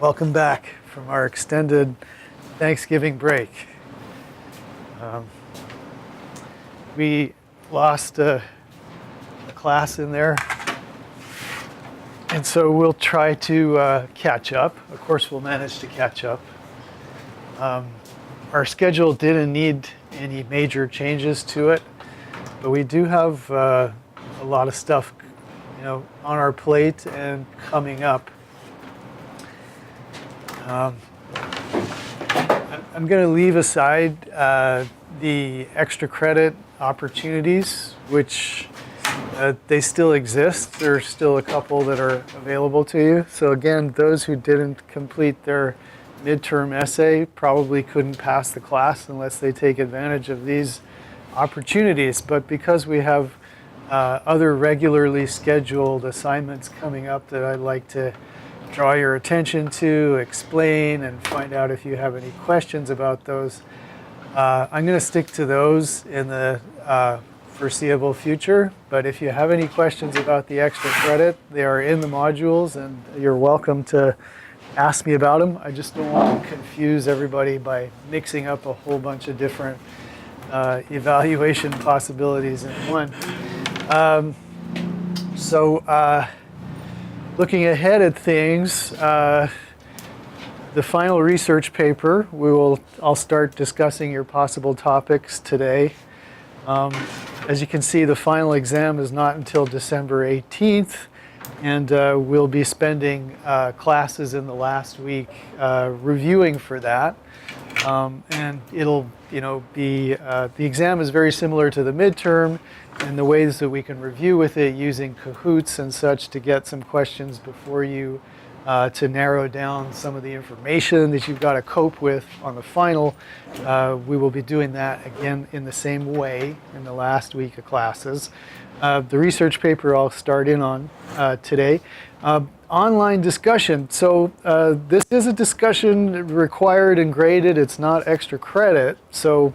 Welcome back from our extended Thanksgiving break. We lost a class in there, and so we'll try to catch up. Of course, we'll manage to catch up. Our schedule didn't need any major changes to it, but we do have a lot of stuff, on our plate and coming up. I'm going to leave aside the extra credit opportunities, which they still exist. There are still a couple that are available to you. So again, those who didn't complete their midterm essay probably couldn't pass the class unless they take advantage of these opportunities. But because we have other regularly scheduled assignments coming up that I'd like to draw your attention to, explain, and find out if you have any questions about those. I'm going to stick to those in the foreseeable future, but if you have any questions about the extra credit, they are in the modules and you're welcome to ask me about them. I just don't want to confuse everybody by mixing up a whole bunch of different evaluation possibilities in one. Looking ahead at things, the final research paper, I'll start discussing your possible topics today. As you can see, the final exam is not until December 18th, and we'll be spending classes in the last week reviewing for that. And it'll, be, the exam is very similar to the midterm in the ways that we can review with it using Kahoots and such to get some questions before you to narrow down some of the information that you've got to cope with on the final. We will be doing that again in the same way in the last week of classes. The research paper I'll start in on today. Online discussion. So this is a discussion required and graded. It's not extra credit. So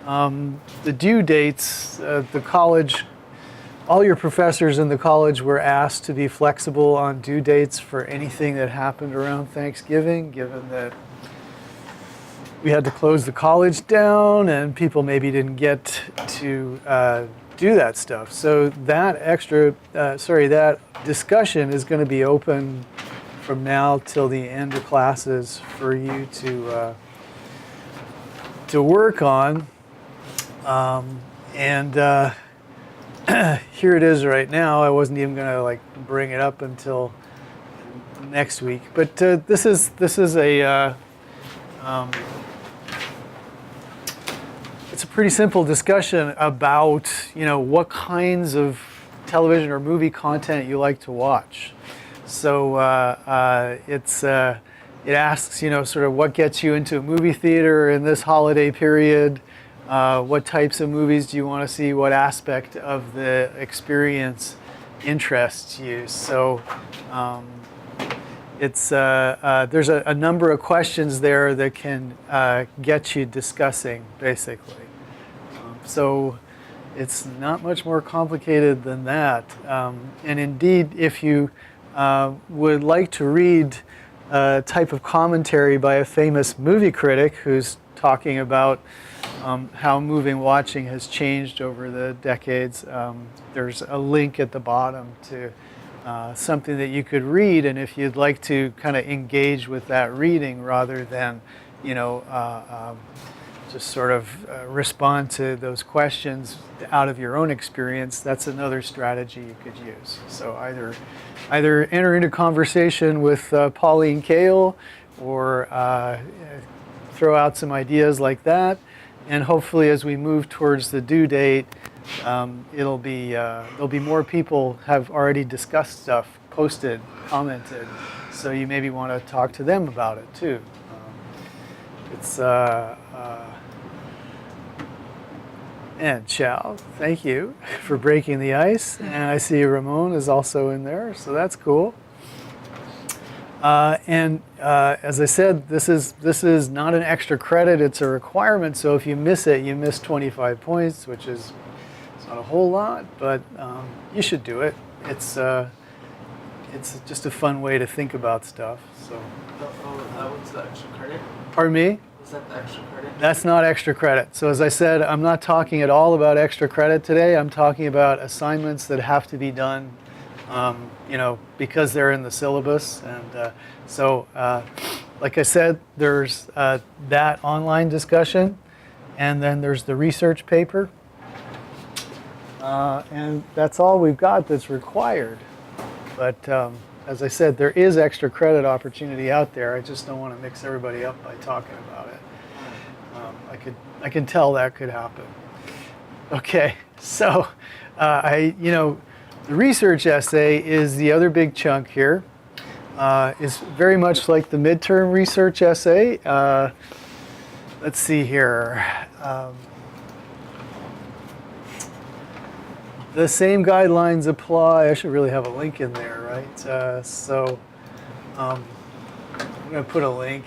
the due dates, the college, all your professors in the college were asked to be flexible on due dates for anything that happened around Thanksgiving, given that we had to close the college down and people maybe didn't get to do that stuff. So that that discussion is going to be open from now till the end of classes for you to work on. Here it is right now. I wasn't even going to bring it up until next week. But this is a it's a pretty simple discussion about what kinds of television or movie content you like to watch. So it asks sort of what gets you into a movie theater in this holiday period. What types of movies do you want to see? What aspect of the experience interests you? So there's a number of questions there that can get you discussing, basically. So it's not much more complicated than that. And indeed, if you would like to read a type of commentary by a famous movie critic who's talking about how moving watching has changed over the decades. There's a link at the bottom to something that you could read, and if you'd like to kind of engage with that reading rather than, just sort of respond to those questions out of your own experience, that's another strategy you could use. So either enter into conversation with Pauline Kael or throw out some ideas like that, and hopefully as we move towards the due date, there'll be more people have already discussed stuff, posted, commented, so you maybe want to talk to them about it too. And Chow, thank you for breaking the ice, and I see Ramon is also in there, so that's cool. As I said, this is not an extra credit, it's a requirement, so if you miss it, you miss 25 points, which is not a whole lot, but you should do it. it's just a fun way to think about stuff. So. That was the extra credit? Pardon me? Was that the extra credit? That's not extra credit. So as I said, I'm not talking at all about extra credit today. I'm talking about assignments that have to be done, because they're in the syllabus. And like I said, there's that online discussion, and then there's the research paper. And that's all we've got that's required. But as I said, there is extra credit opportunity out there. I just don't want to mix everybody up by talking about it. I can tell that could happen. Okay, so the research essay is the other big chunk here. It's very much like the midterm research essay. Let's see here. The same guidelines apply. I should really have a link in there, right? I'm going to put a link.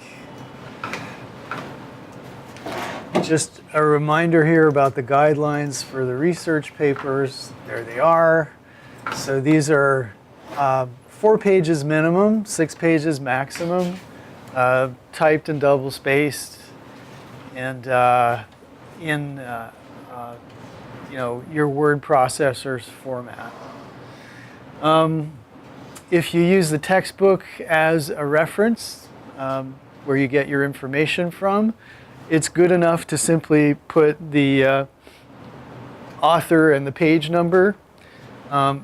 Just a reminder here about the guidelines for the research papers. There they are. So these are 4 pages minimum, 6 pages maximum, typed and double spaced, and in your word processor's format. If you use the textbook as a reference, where you get your information from, it's good enough to simply put the author and the page number.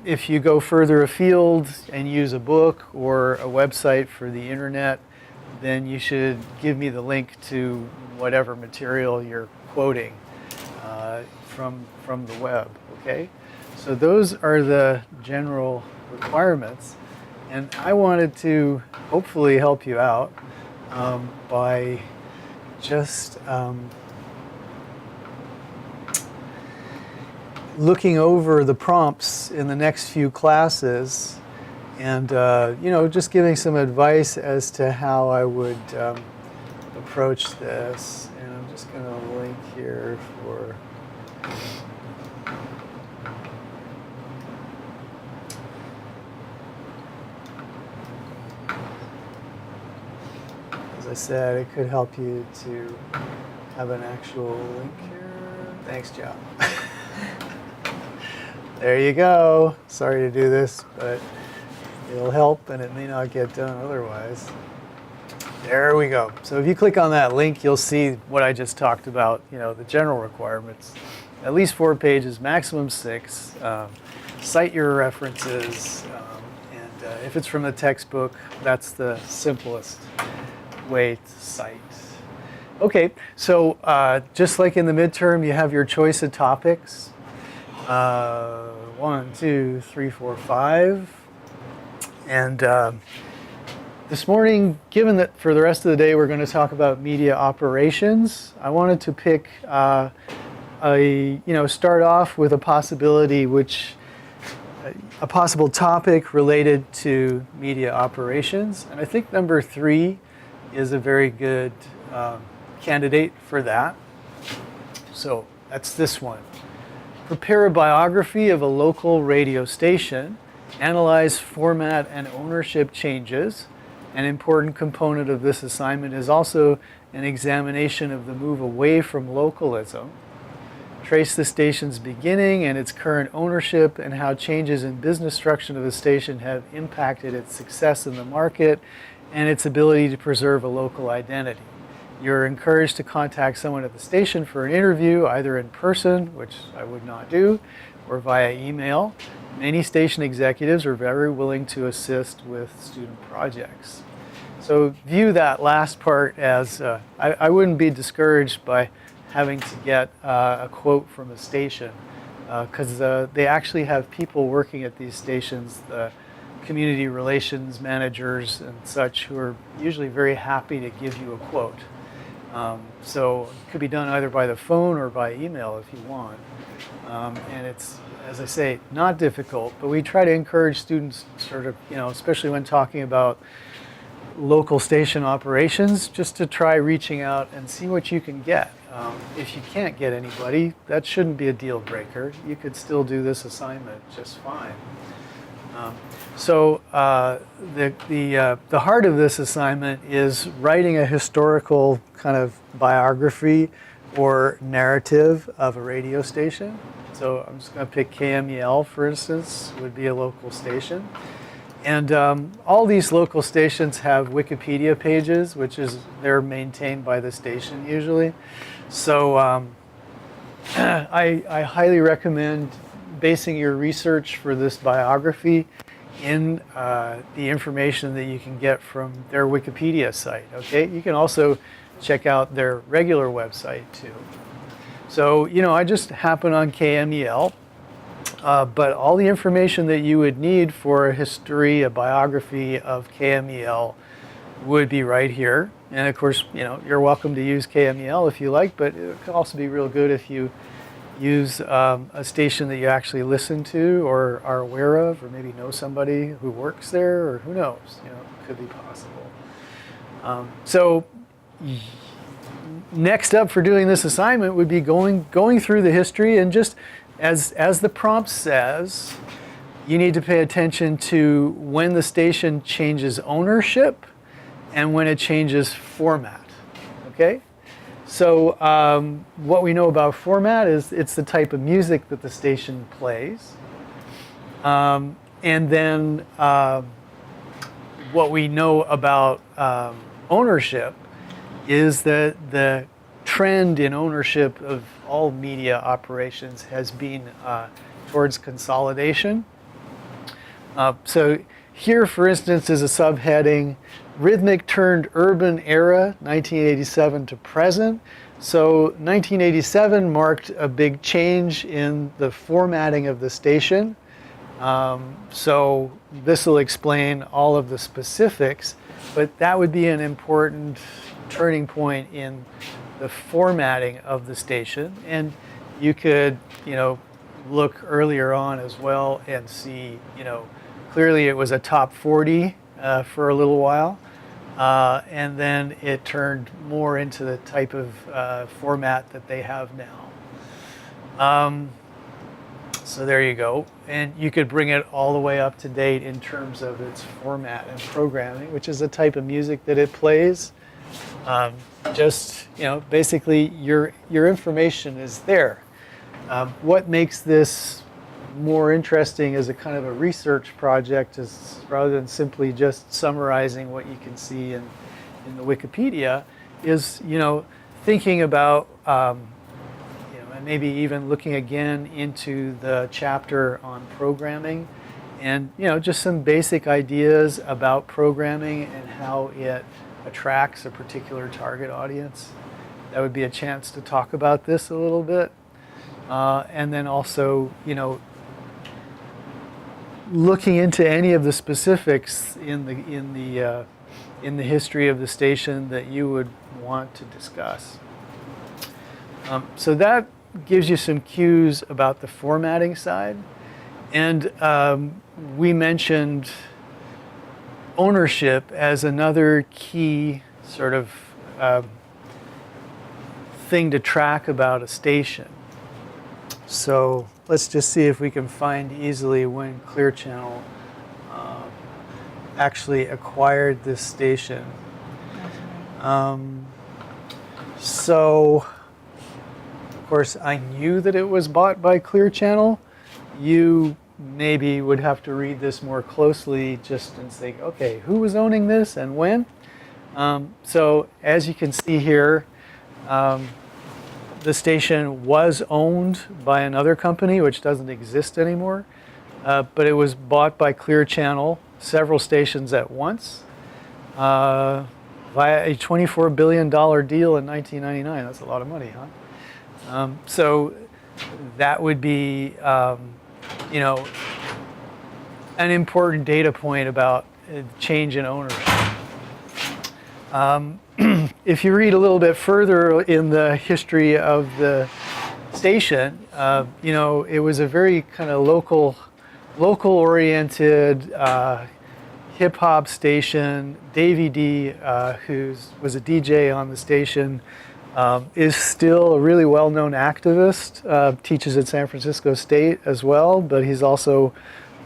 If you go further afield and use a book or a website for the internet, then you should give me the link to whatever material you're quoting from the web, okay? So those are the general requirements, and I wanted to hopefully help you out by just looking over the prompts in the next few classes and just giving some advice as to how I would approach this. And I'm just going to link here for as I said, it could help you to have an actual link here. Thanks, Joe. There you go. Sorry to do this, but it'll help and it may not get done otherwise. There we go. So if you click on that link, you'll see what I just talked about, the general requirements. At least 4 pages, maximum 6. Cite your references. And if it's from the textbook, that's the simplest way to cite. Okay, so just like in the midterm, you have your choice of topics. 1, 2, 3, 4, 5. And this morning, given that for the rest of the day we're going to talk about media operations, I wanted to pick start off with a possible topic related to media operations. And I think number 3 is a very good candidate for that. So that's this one. Prepare a biography of a local radio station. Analyze format and ownership changes. An important component of this assignment is also an examination of the move away from localism. Trace the station's beginning and its current ownership and how changes in business structure of the station have impacted its success in the market and its ability to preserve a local identity. You're encouraged to contact someone at the station for an interview, either in person, which I would not do, or via email. Many station executives are very willing to assist with student projects. So view that last part as, I wouldn't be discouraged by having to get a quote from a station, because they actually have people working at these stations, the community relations managers and such, who are usually very happy to give you a quote. So it could be done either by the phone or by email if you want. And it's, as I say, not difficult, but we try to encourage students sort of, especially when talking about local station operations, just to try reaching out and see what you can get. If you can't get anybody, that shouldn't be a deal breaker. You could still do this assignment just fine. The heart of this assignment is writing a historical kind of biography or narrative of a radio station. So I'm just going to pick KMEL, for instance, would be a local station. And all these local stations have Wikipedia pages, which is they're maintained by the station usually. So I highly recommend basing your research for this biography in the information that you can get from their Wikipedia site. Okay, you can also check out their regular website too. So I just happened on KMEL, but all the information that you would need for a history, a biography of KMEL would be right here. And of course, you're welcome to use KMEL if you like, but it could also be real good if you use a station that you actually listen to or are aware of, or maybe know somebody who works there, or who knows, it could be possible. Next up for doing this assignment would be going through the history, and just as the prompt says, you need to pay attention to when the station changes ownership and when it changes format. Okay? So what we know about format is it's the type of music that the station plays. And then what we know about ownership is that the trend in ownership of all media operations has been towards consolidation. So here, for instance, is a subheading, Rhythmic Turned Urban Era, 1987 to present. So 1987 marked a big change in the formatting of the station. So this will explain all of the specifics, but that would be an important turning point in the formatting of the station. And you could, look earlier on as well and see, clearly it was a top 40 for a little while. And then it turned more into the type of format that they have now. So there you go. And you could bring it all the way up to date in terms of its format and programming, which is the type of music that it plays. Basically your information is there. What makes this more interesting as a kind of a research project is, rather than simply just summarizing what you can see in the Wikipedia, is thinking about and maybe even looking again into the chapter on programming, and just some basic ideas about programming and how it attracts a particular target audience. That would be a chance to talk about this a little bit, and then also looking into any of the specifics in the history of the station that you would want to discuss. So that gives you some cues about the formatting side. And we mentioned ownership as another key sort of thing to track about a station. So let's just see if we can find easily when Clear Channel actually acquired this station. So, of course, I knew that it was bought by Clear Channel. You maybe would have to read this more closely just and think, okay, who was owning this and when? So as you can see here, the station was owned by another company, which doesn't exist anymore, but it was bought by Clear Channel, several stations at once, via a $24 billion deal in 1999. That's a lot of money, huh? So that would be, an important data point about change in ownership. If you read a little bit further in the history of the station, it was a very kind of local-oriented hip-hop station. Davey D, who was a DJ on the station, is still a really well-known activist, teaches at San Francisco State as well, but he's also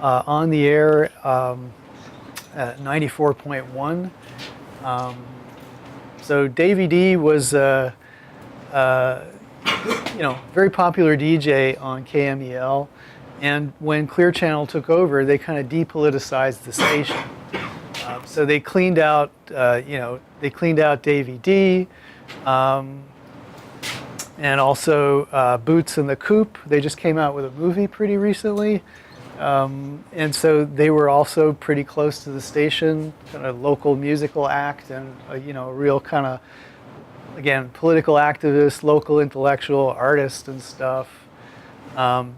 on the air at 94.1. So Davey D was very popular DJ on KMEL, and when Clear Channel took over, they kind of depoliticized the station. So they cleaned out, Davey D, and also Boots and the Coop. They just came out with a movie pretty recently, and so they were also pretty close to the station, kind of local musical act, and a real kind of, again, political activist, local intellectual artist and stuff.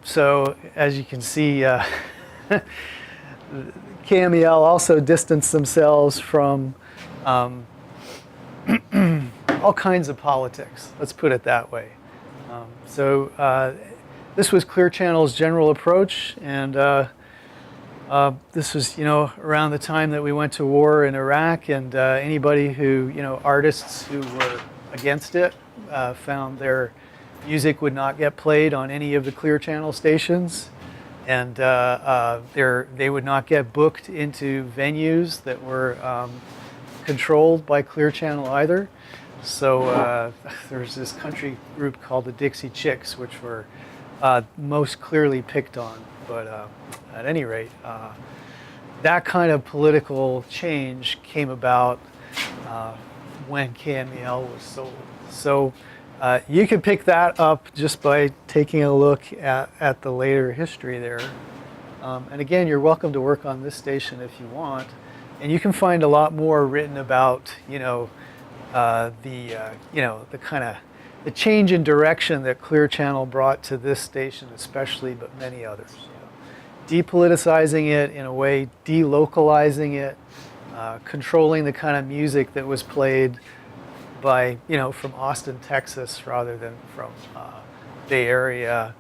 So as you can see, KMEL also distanced themselves from all kinds of politics. Let's put it that way. This was Clear Channel's general approach, and this was, around the time that we went to war in Iraq, and anybody who, artists who were against it found their music would not get played on any of the Clear Channel stations, and they would not get booked into venues that were controlled by Clear Channel either. So there's this country group called the Dixie Chicks, which were most clearly picked on. But at any rate, that kind of political change came about when KMEL was sold. So you can pick that up just by taking a look at the later history there. And again, you're welcome to work on this station if you want. And you can find a lot more written about, the kind of the change in direction that Clear Channel brought to this station, especially, but many others. Depoliticizing it in a way, delocalizing it, controlling the kind of music that was played by, from Austin, Texas, rather than from Bay Area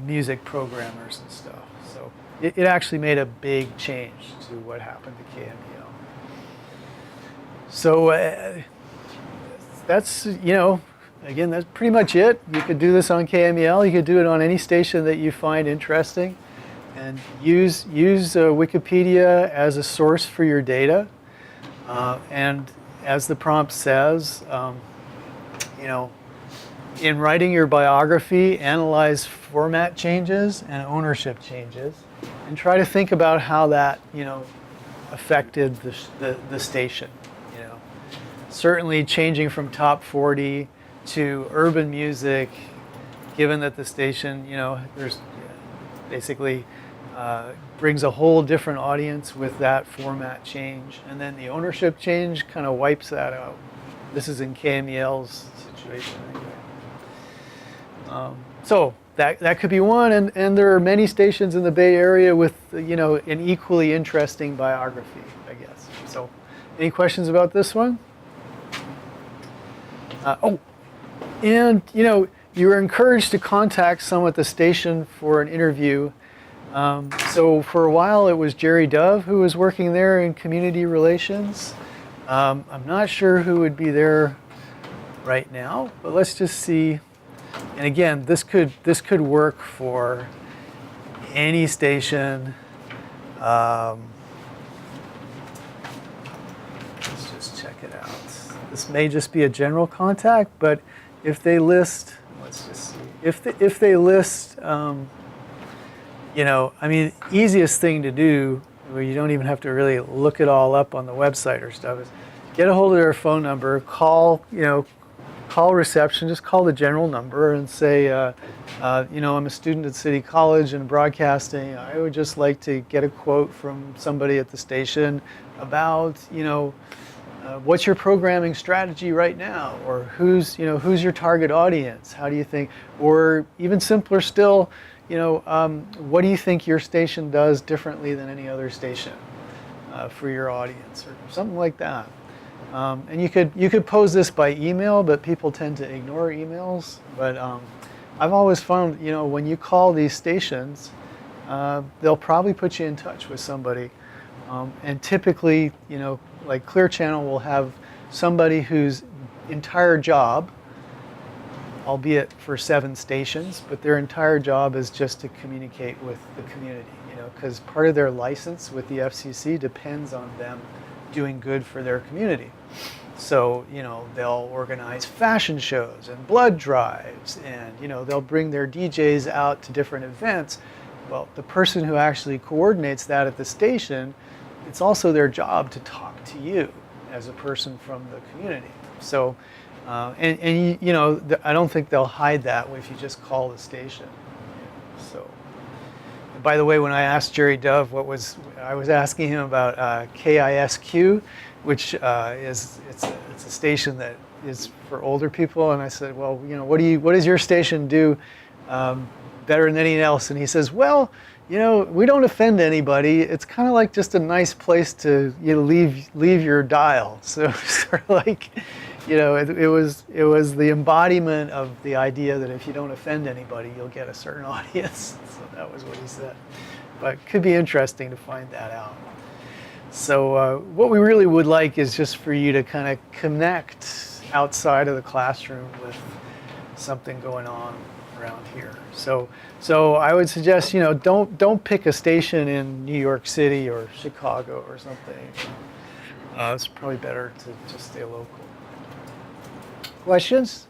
music programmers and stuff. So it actually made a big change to what happened to KMEL. So that's, again, that's pretty much it. You could do this on KMEL. You could do it on any station that you find interesting, and use Wikipedia as a source for your data. And as the prompt says, in writing your biography, analyze format changes and ownership changes, and try to think about how that, affected the station. Certainly changing from top 40 to urban music, given that the station, there's basically brings a whole different audience with that format change, and then the ownership change kind of wipes that out. This is in KMEL's situation anyway. So that could be one, and there are many stations in the Bay Area with an equally interesting biography, I guess. So, any questions about this one? And you were encouraged to contact someone at the station for an interview. So for a while it was Jerry Dove who was working there in community relations. I'm not sure who would be there right now, but let's just see. And again, this could work for any station. Let's just check it out. This may just be a general contact, but if they list, let's just see. If they list, easiest thing to do, where you don't even have to really look it all up on the website or stuff, is get a hold of their phone number, call reception, just call the general number and say, I'm a student at City College in broadcasting. I would just like to get a quote from somebody at the station about, what's your programming strategy right now, or who's your target audience? How do you think, or even simpler still, what do you think your station does differently than any other station for your audience, or something like that. And you could pose this by email, but people tend to ignore emails. But I've always found, when you call these stations, they'll probably put you in touch with somebody. And typically, like Clear Channel will have somebody whose entire job, albeit for 7 stations, but their entire job is just to communicate with the community, because part of their license with the FCC depends on them doing good for their community. So, they'll organize fashion shows and blood drives, and, they'll bring their DJs out to different events. Well, the person who actually coordinates that at the station, it's also their job to talk to you as a person from the community. So, I don't think they'll hide that if you just call the station. So, and by the way, when I asked Jerry Dove I was asking him about KISQ, which it's a station that is for older people, and I said, well, what does your station do better than anything else? And he says, well, we don't offend anybody. It's kind of like just a nice place to leave your dial. So sort of like, it was the embodiment of the idea that if you don't offend anybody, you'll get a certain audience. So that was what he said. But it could be interesting to find that out. So what we really would like is just for you to kind of connect outside of the classroom with something going on around here. So I would suggest, don't pick a station in New York City or Chicago or something. It's probably better to just stay local. Questions?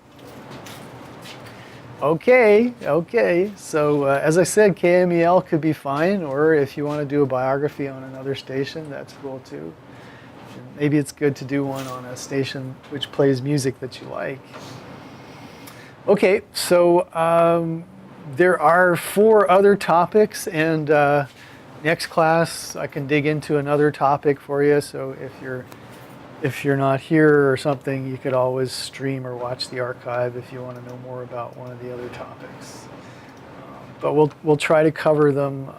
Okay. So as I said, KMEL could be fine, or if you want to do a biography on another station, that's cool too. And maybe it's good to do one on a station which plays music that you like. Okay, so there are 4 other topics, and next class I can dig into another topic for you. So if you're not here or something, you could always stream or watch the archive if you want to know more about one of the other topics. But we'll try to cover them.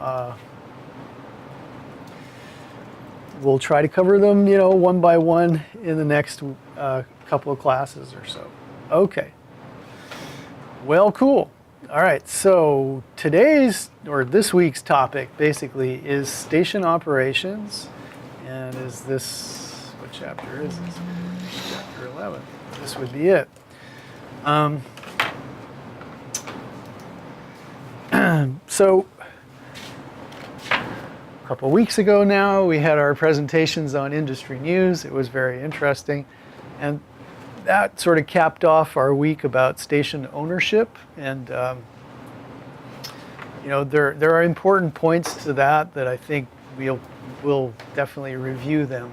We'll try to cover them, one by one in the next couple of classes or so. Okay. Well, cool. All right. So this week's topic basically is station operations, and what chapter is this? Chapter 11. This would be it. So a couple of weeks ago now, we had our presentations on industry news. It was very interesting. And that sort of capped off our week about station ownership. And, there are important points to that I think we'll definitely review them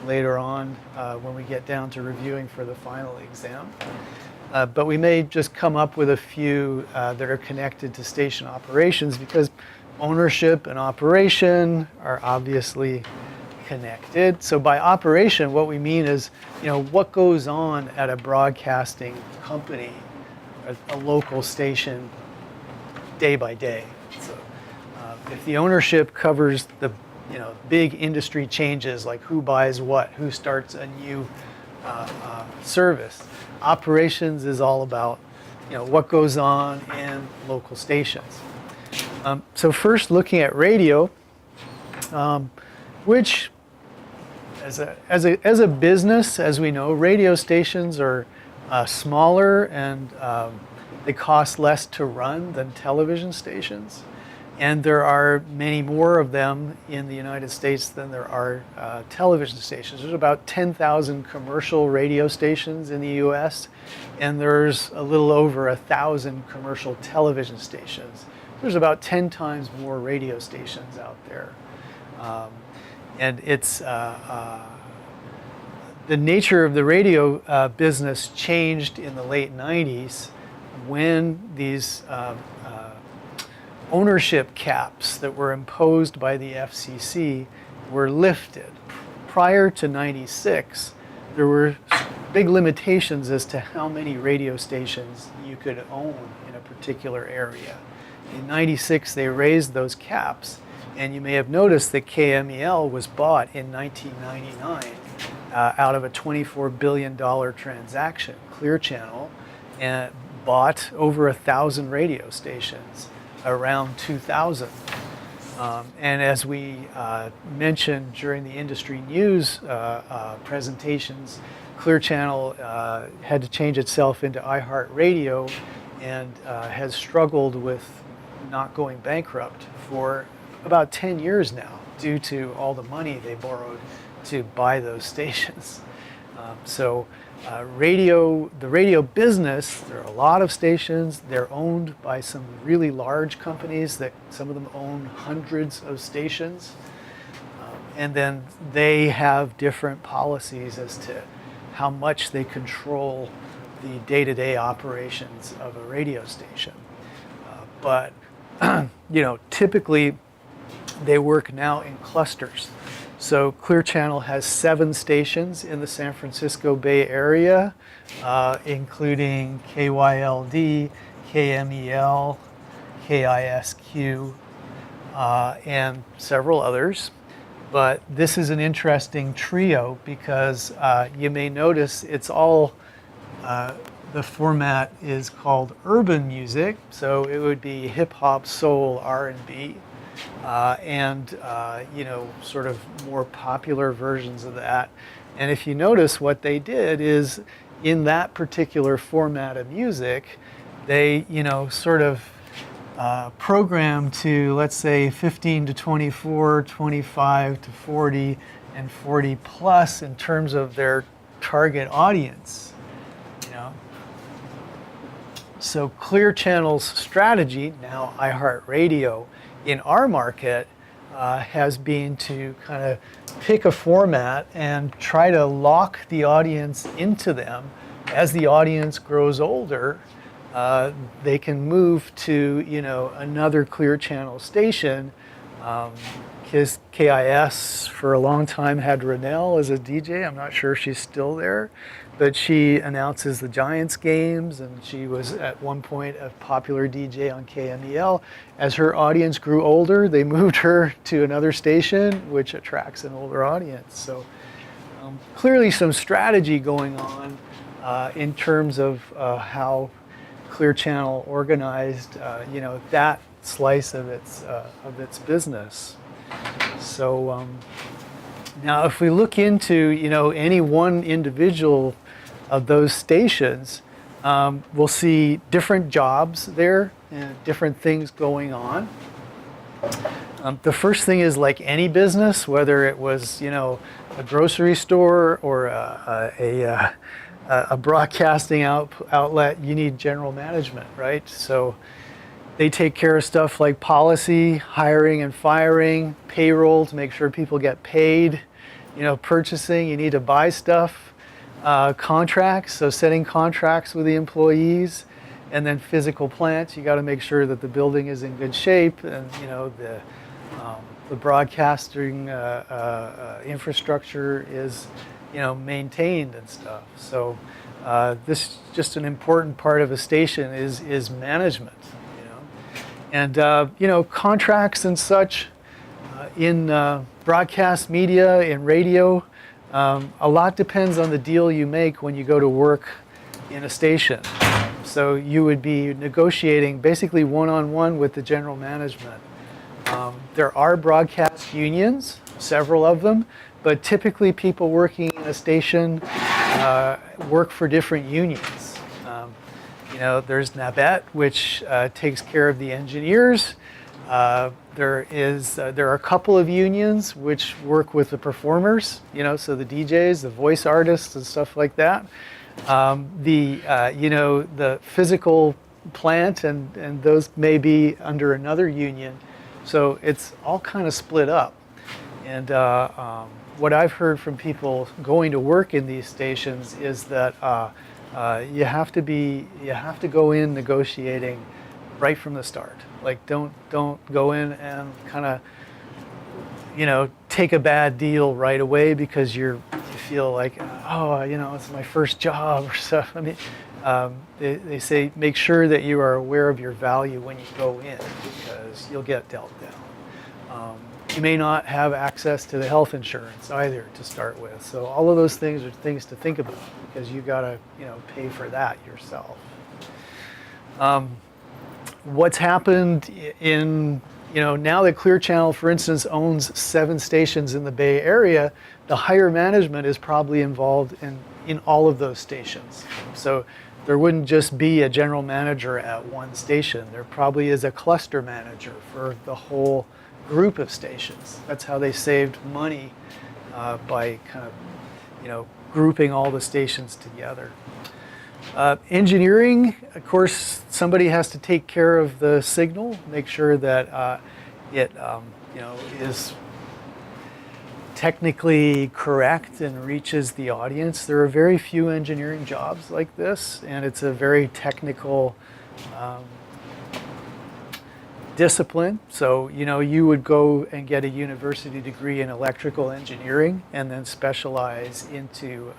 later on when we get down to reviewing for the final exam. But we may just come up with a few that are connected to station operations, because ownership and operation are obviously connected. So by operation, what we mean is, what goes on at a broadcasting company, a local station, day by day. So if the ownership covers the big industry changes, like who buys what, who starts a new service. Operations is all about, what goes on in local stations. So first, looking at radio, which, as a business, as we know, radio stations are smaller and they cost less to run than television stations. And there are many more of them in the United States than there are television stations. There's about 10,000 commercial radio stations in the US, and there's a little over 1,000 commercial television stations. There's about 10 times more radio stations out there. And it's the nature of the radio business changed in the late 90s when these ownership caps that were imposed by the FCC were lifted. Prior to 96, there were big limitations as to how many radio stations you could own in a particular area. In 96, they raised those caps, and you may have noticed that KMEL was bought in 1999 out of a $24 billion transaction. Clear Channel bought over 1,000 radio stations around 2000. And as we mentioned during the industry news presentations, Clear Channel had to change itself into iHeartRadio and has struggled with not going bankrupt for about 10 years now due to all the money they borrowed to buy those stations. The radio business, there are a lot of stations. They're owned by some really large companies that some of them own hundreds of stations. And then they have different policies as to how much they control the day-to-day operations of a radio station. But typically they work now in clusters. So Clear Channel has 7 stations in the San Francisco Bay Area, including KYLD, KMEL, KISQ, and several others. But this is an interesting trio because you may notice it's all, the format is called urban music. So it would be hip hop, soul, R&B, and sort of more popular versions of that. And if you notice, what they did is in that particular format of music, they sort of program to, let's say, 15 to 24, 25 to 40, and 40 plus in terms of their target audience. So Clear Channel's strategy, now iHeartRadio, in our market has been to kind of pick a format and try to lock the audience into them. As the audience grows older, they can move to another Clear Channel station. KIS for a long time had Renelle as a DJ. I'm not sure if she's still there, but she announces the Giants games, and she was at one point a popular DJ on KMEL. As her audience grew older, they moved her to another station, which attracts an older audience. So clearly some strategy going on in terms of how Clear Channel organized that slice of its business. So now if we look into any one individual of those stations, we'll see different jobs there and different things going on. The first thing is, like any business, whether it was a grocery store or a broadcasting outlet, you need general management, right? So they take care of stuff like policy, hiring and firing, payroll to make sure people get paid, purchasing, you need to buy stuff, contracts, so setting contracts with the employees, and then physical plants, you got to make sure that the building is in good shape, and the broadcasting infrastructure is maintained and stuff. So this is just an important part of a station is management. And contracts and such in broadcast media, in radio, a lot depends on the deal you make when you go to work in a station. So you would be negotiating basically one-on-one with the general management. There are broadcast unions, several of them, but typically people working in a station work for different unions. There's NABET, which takes care of the engineers. There are a couple of unions which work with the performers, so the DJs, the voice artists, and stuff like that. The physical plant and those may be under another union. So it's all kind of split up. And what I've heard from people going to work in these stations is that you have to go in negotiating right from the start. Like don't go in and kind of take a bad deal right away because you feel like it's my first job or stuff. I mean, they say make sure that you are aware of your value when you go in because you'll get dealt down. You may not have access to the health insurance either to start with. So all of those things are things to think about because you got to, pay for that yourself. What's happened in, now that Clear Channel, for instance, owns 7 stations in the Bay Area, the higher management is probably involved in all of those stations. So there wouldn't just be a general manager at one station. There probably is a cluster manager for the whole group of stations. That's how they saved money by kind of, grouping all the stations together. Engineering, of course, somebody has to take care of the signal, make sure that it is technically correct and reaches the audience. There are very few engineering jobs like this, and it's a very technical discipline. So, you would go and get a university degree in electrical engineering and then specialize into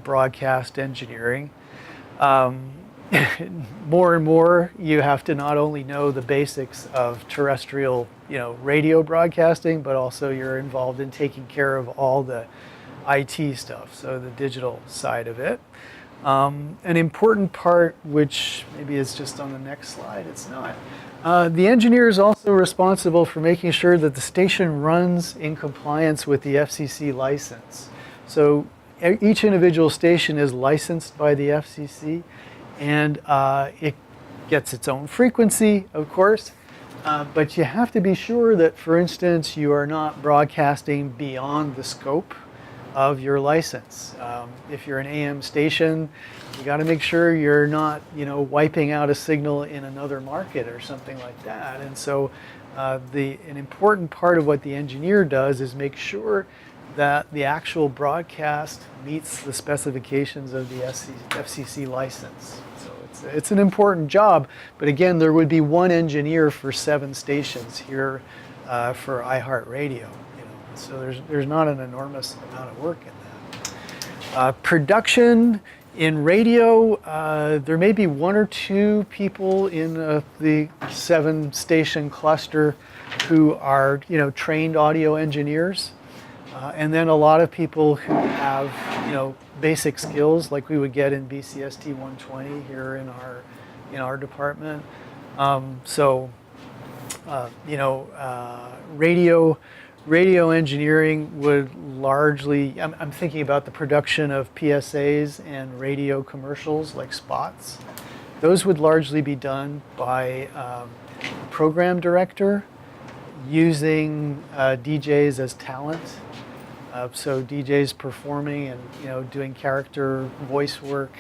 broadcast engineering. More and more, you have to not only know the basics of terrestrial, radio broadcasting, but also you're involved in taking care of all the IT stuff, so the digital side of it. An important part, which maybe is just on the next slide, it's not. The engineer is also responsible for making sure that the station runs in compliance with the FCC license. So each individual station is licensed by the FCC, and it gets its own frequency, of course, but you have to be sure that, for instance, you are not broadcasting beyond the scope of your license. If you're an AM station, you got to make sure you're not, wiping out a signal in another market or something like that. And so an important part of what the engineer does is make sure that the actual broadcast meets the specifications of the FCC license. So it's an important job, but again, there would be one engineer for 7 stations here for iHeartRadio. So there's not an enormous amount of work in that. Production in radio, there may be 1 or 2 people in the 7-station cluster who are trained audio engineers. And then a lot of people who have, basic skills like we would get in BCST 120 here in our department. Radio engineering would largely, I'm thinking about the production of PSAs and radio commercials like spots. Those would largely be done by program director using DJs as talent. So DJs performing and doing character voice work,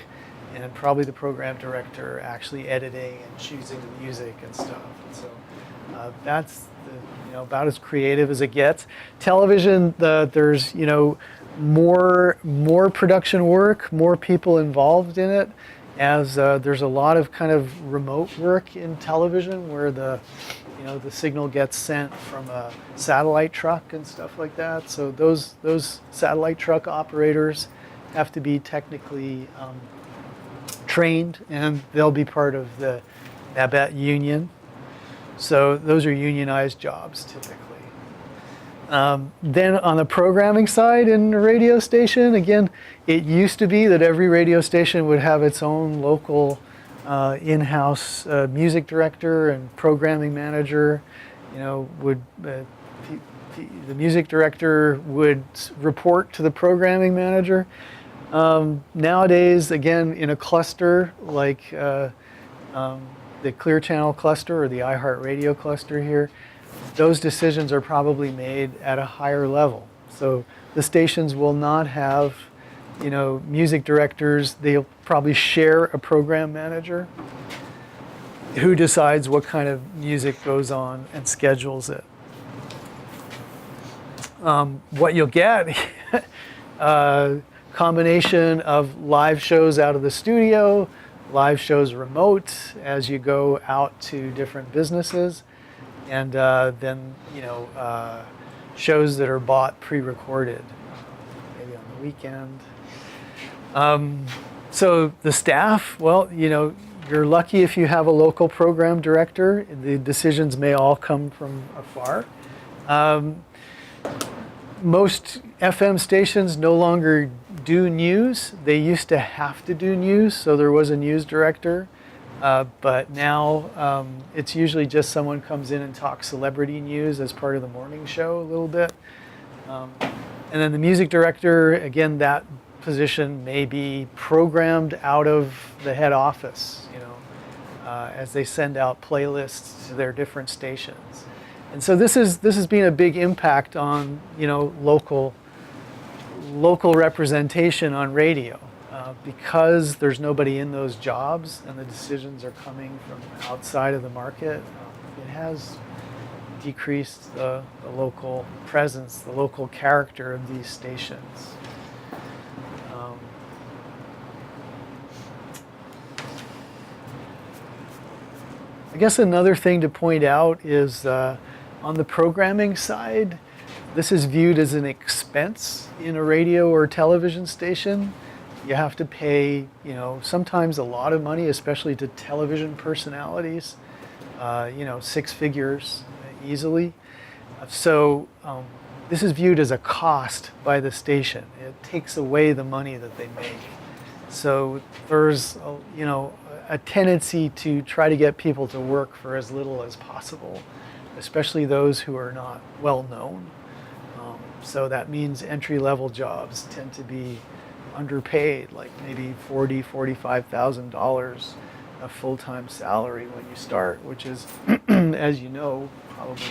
and probably the program director actually editing and choosing the music and stuff. And so that's about as creative as it gets. Television, there's more production work, more people involved in it, as there's a lot of kind of remote work in television where the signal gets sent from a satellite truck and stuff like that. So those satellite truck operators have to be technically trained, and they'll be part of the NABET union. So those are unionized jobs typically. Then on the programming side in a radio station, again, it used to be that every radio station would have its own local in-house music director and programming manager. The music director would report to the programming manager. Nowadays, again, in a cluster like the Clear Channel cluster or the iHeartRadio cluster here, those decisions are probably made at a higher level. So the stations will not have music directors. They'll probably share a program manager who decides what kind of music goes on and schedules it. What you'll get, a combination of live shows out of the studio, live shows remote as you go out to different businesses, and then shows that are bought pre-recorded, maybe on the weekend. So the staff, well, you're lucky if you have a local program director. The decisions may all come from afar. Most FM stations no longer do news. They used to have to do news, so there was a news director. But now it's usually just someone comes in and talks celebrity news as part of the morning show a little bit. And then the music director, again, that position may be programmed out of the head office, as they send out playlists to their different stations. And so this has been a big impact on, local representation on radio, because there's nobody in those jobs and the decisions are coming from outside of the market. It has decreased the local presence, the local character of these stations. I guess another thing to point out is on the programming side, this is viewed as an expense in a radio or television station. You have to pay, sometimes a lot of money, especially to television personalities, 6 figures easily. So this is viewed as a cost by the station. It takes away the money that they make. So there's, a tendency to try to get people to work for as little as possible, especially those who are not well known. So that means entry-level jobs tend to be underpaid, like maybe $40,000, $45,000 a full-time salary when you start, which is, as you know, probably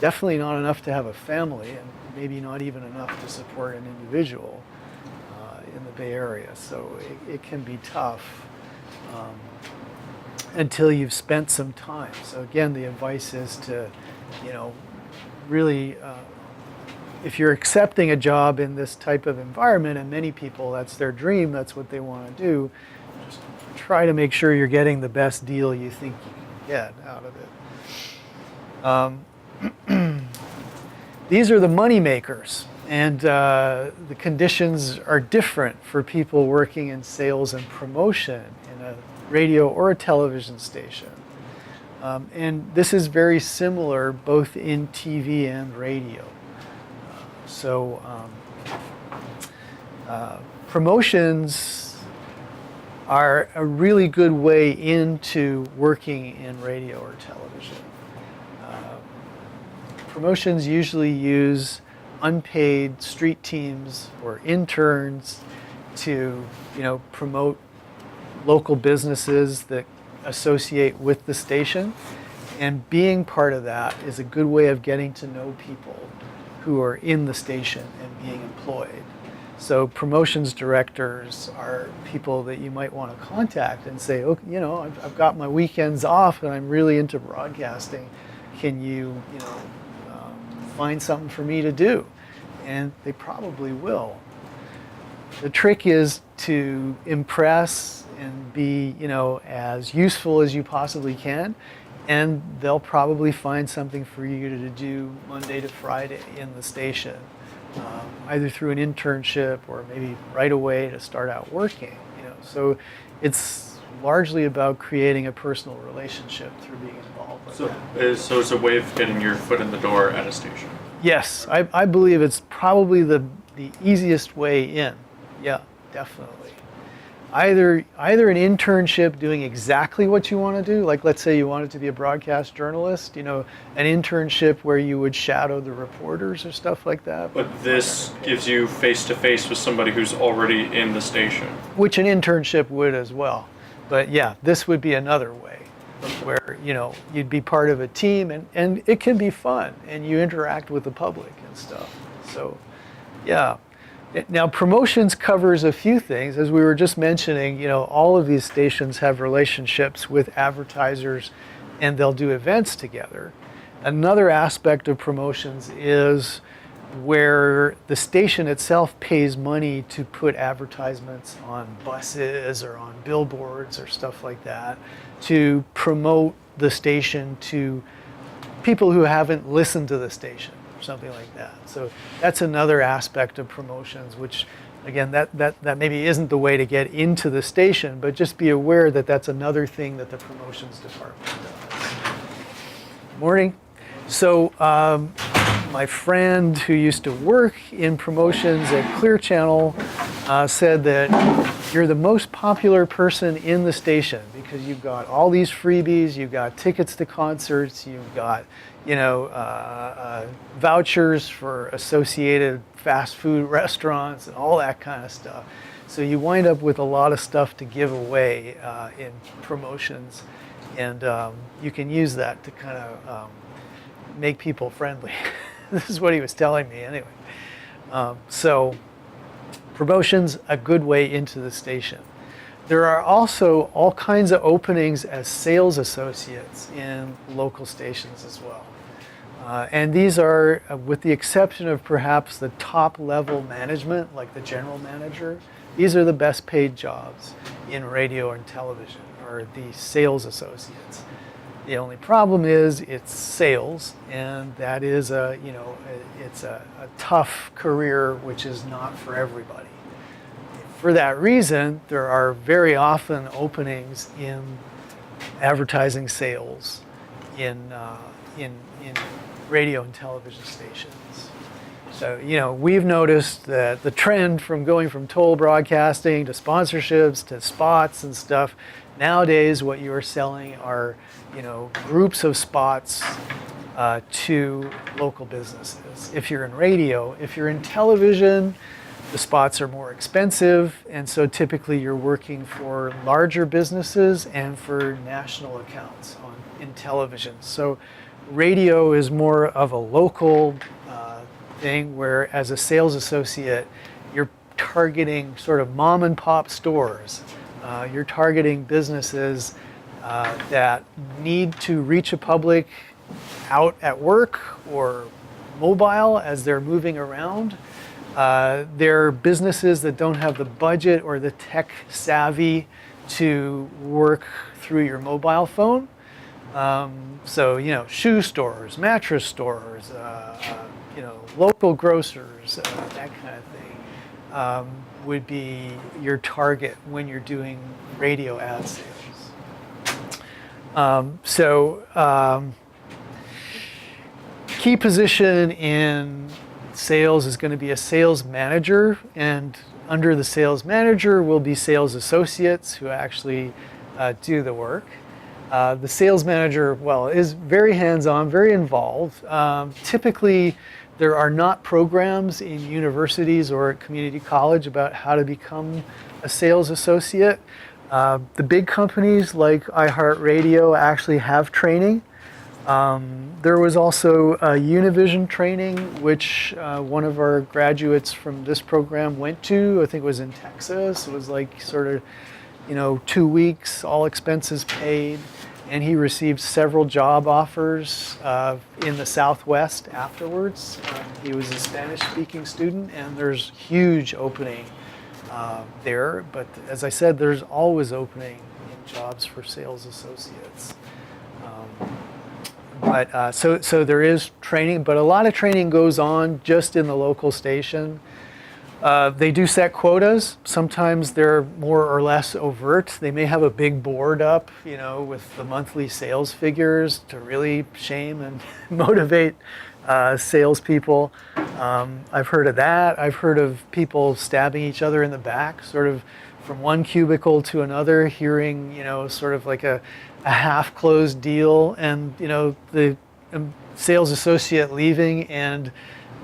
definitely not enough to have a family, and maybe not even enough to support an individual in the Bay Area. So it can be tough until you've spent some time. So again, the advice is to, really, if you're accepting a job in this type of environment, and many people, that's their dream, that's what they want to do, just try to make sure you're getting the best deal you think you can get out of it. These are the money makers, and the conditions are different for people working in sales and promotion in a radio or a television station. And this is very similar both in TV and radio. So promotions are a really good way into working in radio or television. Promotions usually use unpaid street teams or interns to, promote local businesses that associate with the station. And being part of that is a good way of getting to know people who are in the station and being employed. So promotions directors are people that you might want to contact and say, oh, I've got my weekends off and I'm really into broadcasting. Can you, find something for me to do? And they probably will. The trick is to impress and be, as useful as you possibly can, and they'll probably find something for you to do Monday to Friday in the station, either through an internship or maybe right away to start out working. So it's largely about creating a personal relationship through being involved with that. So it's a way of getting your foot in the door at a station. Yes, I believe it's probably the easiest way in. Yeah, definitely. Either an internship doing exactly what you want to do, like let's say you wanted to be a broadcast journalist, an internship where you would shadow the reporters or stuff like that. But this gives you face-to-face with somebody who's already in the station. Which an internship would as well. But yeah, this would be another way where, you'd be part of a team and it can be fun and you interact with the public and stuff. So yeah. Now, promotions covers a few things. As we were just mentioning, all of these stations have relationships with advertisers and they'll do events together. Another aspect of promotions is where the station itself pays money to put advertisements on buses or on billboards or stuff like that to promote the station to people who haven't listened to the station. Something like that. So that's another aspect of promotions, which again, that maybe isn't the way to get into the station, but just be aware that that's another thing that the promotions department does. Morning. So my friend who used to work in promotions at Clear Channel said that you're the most popular person in the station because you've got all these freebies, you've got tickets to concerts, you've got vouchers for associated fast food restaurants and all that kind of stuff. So you wind up with a lot of stuff to give away in promotions, and you can use that to kind of make people friendly. This is what he was telling me anyway. So promotion's a good way into the station. There are also all kinds of openings as sales associates in local stations as well. And these are, with the exception of perhaps the top level management, like the general manager, these are the best paid jobs in radio and television, or the sales associates. The only problem is it's sales, and that is it's a tough career, which is not for everybody. For that reason, there are very often openings in advertising sales in radio and television stations. So, we've noticed that the trend from going from toll broadcasting to sponsorships to spots and stuff, nowadays what you are selling are, groups of spots to local businesses. If you're in radio, if you're in television, the spots are more expensive, and so typically you're working for larger businesses and for national accounts in television. So radio is more of a local thing, where as a sales associate, you're targeting sort of mom and pop stores. You're targeting businesses that need to reach a public out at work or mobile as they're moving around. They're businesses that don't have the budget or the tech savvy to work through your mobile phone. So, shoe stores, mattress stores, local grocers, that kind of thing would be your target when you're doing radio ad sales. Key position in sales is going to be a sales manager, and under the sales manager will be sales associates who actually do the work. The sales manager, is very hands-on, very involved. Typically, there are not programs in universities or at community college about how to become a sales associate. The big companies like iHeartRadio actually have training. There was also Univision training, which one of our graduates from this program went to. I think it was in Texas. It was like sort of, 2 weeks, all expenses paid. And he received several job offers in the Southwest afterwards. He was a Spanish-speaking student, and there's huge opening there. But as I said, there's always opening in jobs for sales associates. So there is training, but a lot of training goes on just in the local station. They do set quotas. Sometimes they're more or less overt. They may have a big board up, with the monthly sales figures to really shame and motivate salespeople. I've heard of that. I've heard of people stabbing each other in the back, sort of from one cubicle to another, hearing, sort of like a half-closed deal, and, the sales associate leaving, and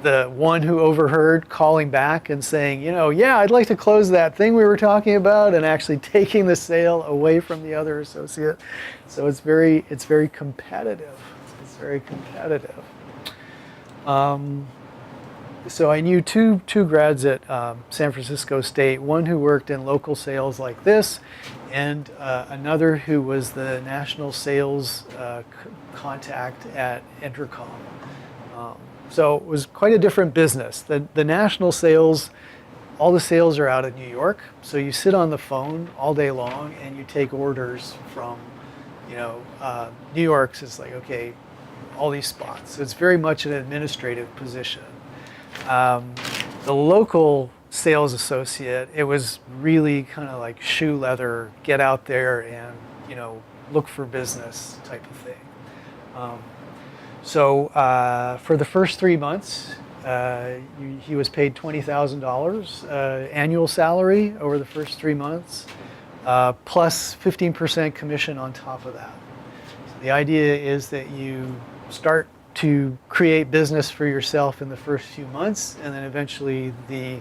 the one who overheard calling back and saying, yeah, I'd like to close that thing we were talking about, and actually taking the sale away from the other associate. So it's very competitive. It's very competitive. So I knew two grads at San Francisco State, one who worked in local sales like this, and another who was the national sales contact at Entercom. So it was quite a different business. The national sales, all the sales are out of New York. So you sit on the phone all day long and you take orders from, New York's is like, okay, all these spots. So it's very much an administrative position. The local sales associate, it was really kind of like shoe leather, get out there and, look for business type of thing. So for the first 3 months, he was paid $20,000 annual salary over the first 3 months, plus 15% commission on top of that. So the idea is that you start to create business for yourself in the first few months, and then eventually the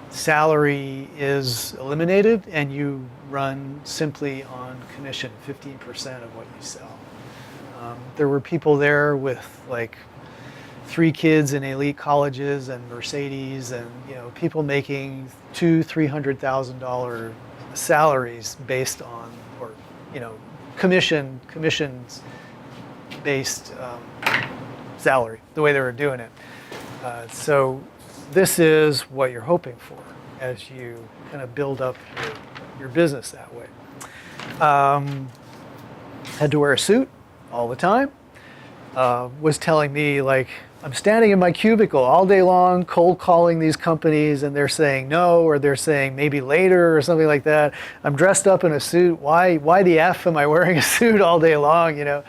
salary is eliminated and you run simply on commission, 15% of what you sell. There were people there with like 3 kids in elite colleges and Mercedes, and people making $200,000-300,000 salaries based on, or commissions based salary, the way they were doing it. So this is what you're hoping for as you kind of build up your business that way. Had to wear a suit all the time. Was telling me, like, I'm standing in my cubicle all day long cold calling these companies, and they're saying no, or they're saying maybe later or something like that. I'm dressed up in a suit. Why the F am I wearing a suit all day long,